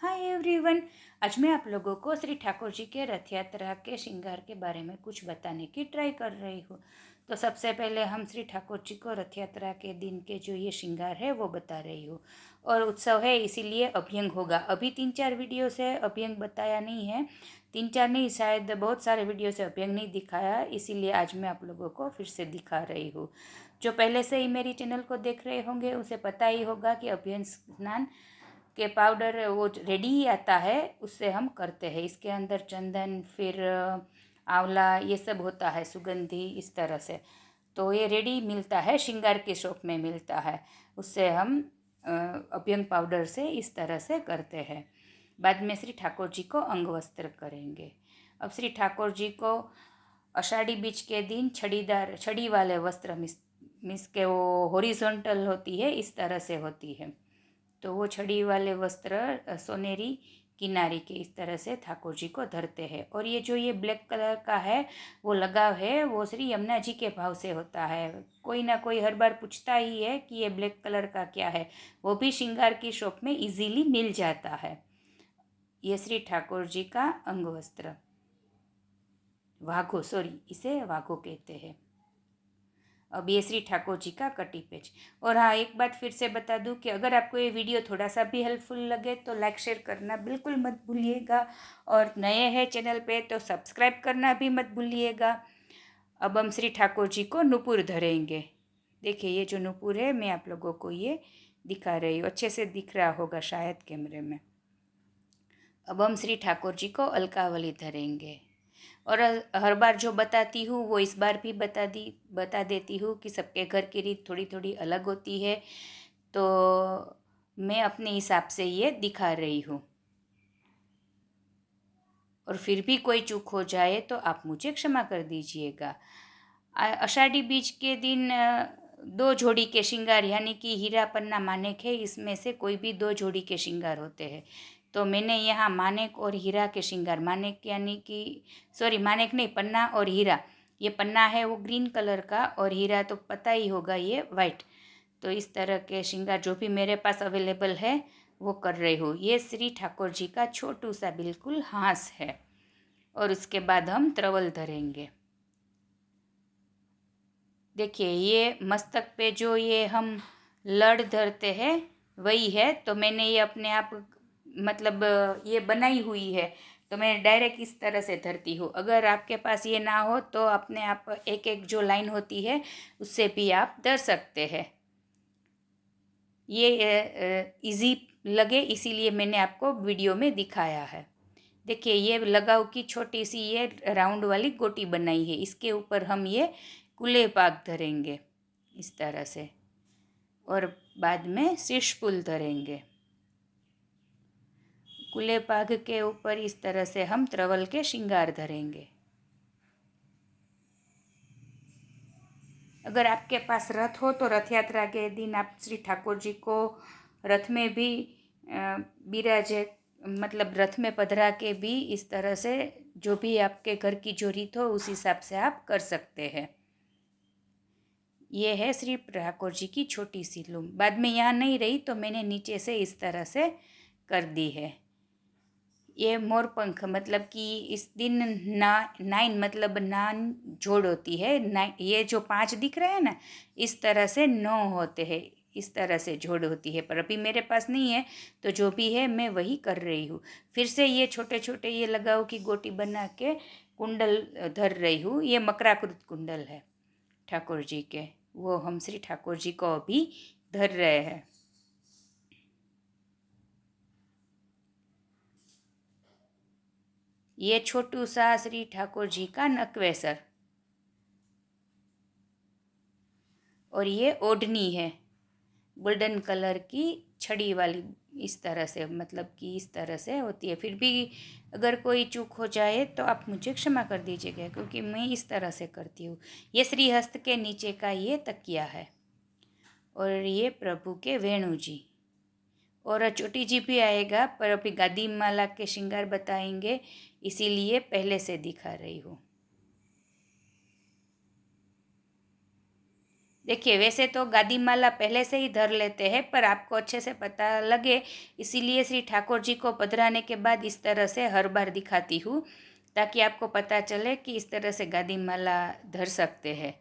Hi everyone. आज मैं आप लोगों को श्री ठाकुर जी के रथ यात्रा के श्रृंगार के बारे में कुछ बताने की ट्राई कर रही हूँ। तो सबसे पहले हम श्री ठाकुर जी को रथ यात्रा के दिन के जो ये श्रृंगार है वो बता रही हूँ। और उत्सव है इसीलिए अभ्यंग होगा। अभी 3-4 वीडियो से अभ्यंग बताया नहीं है, 3-4 नहीं, शायद बहुत सारे वीडियो से अभ्यंग नहीं दिखाया, इसीलिए आज मैं आप लोगों को फिर से दिखा रही हूँ। जो पहले से ही मेरी चैनल को देख रहे होंगे उसे पता ही होगा कि अभ्यंग स्नान के पाउडर वो रेडी ही आता है, उससे हम करते हैं। इसके अंदर चंदन, फिर आंवला, ये सब होता है, सुगंधी, इस तरह से। तो ये रेडी मिलता है, श्रृंगार के शॉप में मिलता है। उससे हम अभ्यंग पाउडर से इस तरह से करते हैं। बाद में श्री ठाकुर जी को अंग वस्त्र करेंगे। अब श्री ठाकुर जी को आषाढ़ी बीज के दिन छड़ी वाले वस्त्र मीन्स के वो हॉरिजॉन्टल होती है, इस तरह से होती है। तो वो छड़ी वाले वस्त्र सोनेरी किनारी के इस तरह से ठाकुर जी को धरते हैं। और ये जो ये ब्लैक कलर का है वो लगाव है, वो श्री यमुना जी के भाव से होता है। कोई ना कोई हर बार पूछता ही है कि ये ब्लैक कलर का क्या है, वो भी श्रृंगार की शॉप में इजीली मिल जाता है। ये श्री ठाकुर जी का अंग वस्त्र, वाघो, सॉरी, इसे वाघो कहते हैं। अब ये श्री ठाकुर जी का कटी पेज। और हाँ, एक बात फिर से बता दूं कि अगर आपको ये वीडियो थोड़ा सा भी हेल्पफुल लगे तो लाइक शेयर करना बिल्कुल मत भूलिएगा, और नए हैं चैनल पे तो सब्सक्राइब करना भी मत भूलिएगा। अब हम श्री ठाकुर जी को नुपुर धरेंगे। देखिए ये जो नुपुर है मैं आप लोगों को ये दिखा रही हूँ, अच्छे से दिख रहा होगा शायद कैमरे में। अब हम श्री ठाकुर जी को अलकावली धरेंगे। और हर बार जो बताती हूँ वो इस बार भी बता देती हूँ कि सबके घर की रीत थोड़ी थोड़ी अलग होती है, तो मैं अपने हिसाब से ये दिखा रही हूँ। और फिर भी कोई चूक हो जाए तो आप मुझे क्षमा कर दीजिएगा। आषाढ़ी बीज के दिन 2 जोड़ी के श्रृंगार यानी कि हीरा पन्ना मानेक है, इसमें से कोई भी 2 जोड़ी के श्रृंगार होते हैं। तो मैंने यहाँ मानेक और हीरा के श्रृंगार, मानेक यानी कि सॉरी, मानेक नहीं, पन्ना और हीरा। ये पन्ना है वो ग्रीन कलर का, और हीरा तो पता ही होगा ये वाइट। तो इस तरह के श्रृंगार जो भी मेरे पास अवेलेबल है वो कर रही हूँ। ये श्री ठाकुर जी का छोटू सा बिल्कुल हास है। और उसके बाद हम त्रवल धरेंगे। देखिए ये मस्तक पे जो ये हम लड़ धरते हैं वही है। तो मैंने ये अपने आप मतलब ये बनाई हुई है, तो मैं डायरेक्ट इस तरह से धरती हूँ। अगर आपके पास ये ना हो तो अपने आप एक एक जो लाइन होती है उससे भी आप धर सकते हैं। ये इजी लगे इसीलिए मैंने आपको वीडियो में दिखाया है। देखिए ये लगाव की छोटी सी ये राउंड वाली गोटी बनाई है, इसके ऊपर हम ये कुले पाग धरेंगे इस तरह से, और बाद में शीर्षपुल धरेंगे। कुले पाग के ऊपर इस तरह से हम त्रवल के श्रृंगार धरेंगे। अगर आपके पास रथ हो तो रथ यात्रा के दिन आप श्री ठाकुर जी को रथ में भी बिराजे, मतलब रथ में पधरा के भी इस तरह से जो भी आपके घर की जो रीत हो उस हिसाब से आप कर सकते हैं। ये है श्री ठाकुर जी की छोटी सी लूम। बाद में यहाँ नहीं रही तो मैंने नीचे से इस तरह से कर दी है। ये मोर पंख मतलब कि इस दिन 9 मतलब 9 जोड़ होती है। 9, ये जो 5 दिख रहे हैं ना, इस तरह से 9 होते हैं, इस तरह से जोड़ होती है। पर अभी मेरे पास नहीं है तो जो भी है मैं वही कर रही हूँ। फिर से ये छोटे छोटे ये लगाओ की गोटी बना के कुंडल धर रही हूँ। ये मकराकृत कुंडल है ठाकुर जी के, वो हम श्री ठाकुर जी को अभी धर रहे हैं। ये छोटू सा श्री ठाकुर जी का नकवेसर, और ये ओढ़नी है गोल्डन कलर की छड़ी वाली, इस तरह से, मतलब कि इस तरह से होती है। फिर भी अगर कोई चूक हो जाए तो आप मुझे क्षमा कर दीजिएगा, क्योंकि मैं इस तरह से करती हूँ। ये श्रीहस्त के नीचे का ये तकिया है, और ये प्रभु के वेणु जी, और चोटी जी भी आएगा, पर अभी गादी माला के श्रृंगार बताएंगे इसीलिए पहले से दिखा रही हूँ। देखिए, वैसे तो गादी माला पहले से ही धर लेते हैं, पर आपको अच्छे से पता लगे इसीलिए श्री ठाकुर जी को पधराने के बाद इस तरह से हर बार दिखाती हूँ, ताकि आपको पता चले कि इस तरह से गादी माला धर सकते हैं।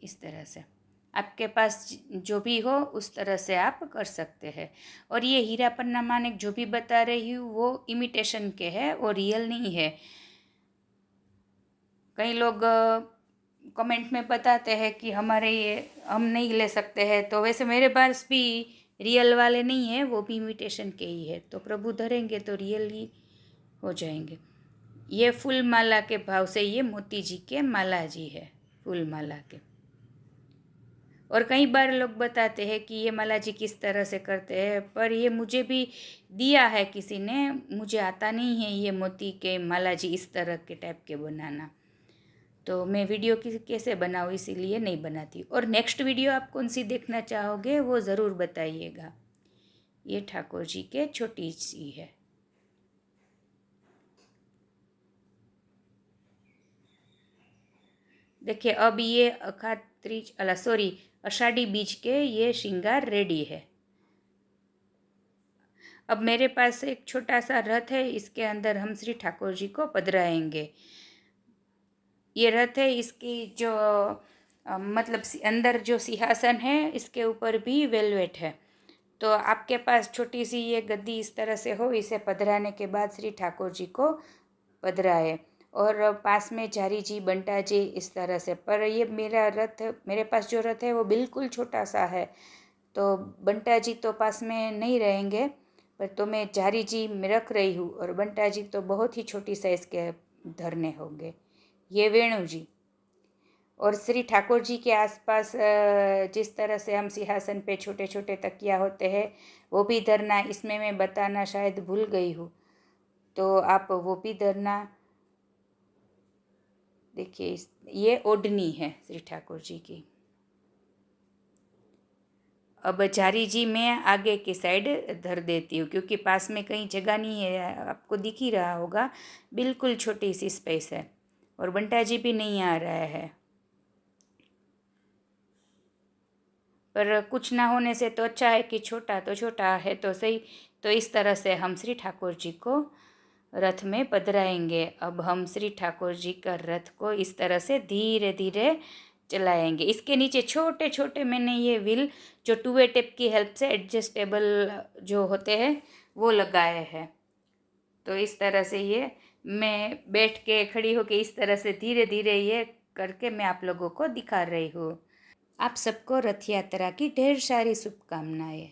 इस तरह से आपके पास जो भी हो उस तरह से आप कर सकते हैं। और ये हीरा पन्ना मानिक जो भी बता रही हूँ वो इमिटेशन के है और रियल नहीं है। कई लोग कमेंट में बताते हैं कि हमारे ये हम नहीं ले सकते हैं, तो वैसे मेरे पास भी रियल वाले नहीं है, वो भी इमिटेशन के ही है, तो प्रभु धरेंगे तो रियल ही हो जाएंगे। ये फूल माला के भाव से ये मोती जी के माला जी है, फूल माला के। और कई बार लोग बताते हैं कि ये माला जी किस तरह से करते हैं, पर ये मुझे भी दिया है किसी ने, मुझे आता नहीं है ये मोती के माला जी इस तरह के टाइप के बनाना, तो मैं वीडियो की कैसे बनाऊँ इसीलिए नहीं बनाती। और नेक्स्ट वीडियो आप कौन सी देखना चाहोगे वो ज़रूर बताइएगा। ये ठाकुर जी के छोटी सी है। देखिए, अब ये आषाढ़ी बीज के ये श्रृंगार रेडी है। अब मेरे पास एक छोटा सा रथ है, इसके अंदर हम श्री ठाकुर जी को पधराएंगे। ये रथ है, इसकी जो मतलब अंदर जो सिंहासन है इसके ऊपर भी वेलवेट है। तो आपके पास छोटी सी ये गद्दी इस तरह से हो, इसे पधराने के बाद श्री ठाकुर जी को पधराए। और पास में जारी जी, बंटा जी इस तरह से। पर ये मेरे पास जो रथ है वो बिल्कुल छोटा सा है, तो बंटा जी तो पास में नहीं रहेंगे, पर तो मैं जारी जी में रख रही हूँ और बंटा जी तो बहुत ही छोटी साइज़ के धरने होंगे। ये वेणु जी। और श्री ठाकुर जी के आसपास जिस तरह से हम सिंहासन पे छोटे छोटे तकिया होते हैं वो भी धरना, इसमें मैं बताना शायद भूल गई हूँ, तो आप वो भी धरना। देखिए, ये ओढ़नी है श्री ठाकुर जी की। अब जारी जी मैं आगे की साइड धर देती हूँ, क्योंकि पास में कहीं जगह नहीं है, आपको दिख ही रहा होगा, बिल्कुल छोटी सी स्पेस है। और बंटा जी भी नहीं आ रहा है, पर कुछ ना होने से तो अच्छा है कि छोटा तो छोटा है तो सही। तो इस तरह से हम श्री ठाकुर जी को रथ में पधराएंगे। अब हम श्री ठाकुर जी का रथ को इस तरह से धीरे धीरे चलाएंगे। इसके नीचे छोटे छोटे मैंने ये व्हील जो 2 वे टेप की हेल्प से एडजस्टेबल जो होते हैं वो लगाए हैं। तो इस तरह से ये मैं बैठ के खड़ी होके इस तरह से धीरे धीरे ये करके मैं आप लोगों को दिखा रही हूँ। आप सबको रथ यात्रा की ढेर सारी शुभकामनाएं।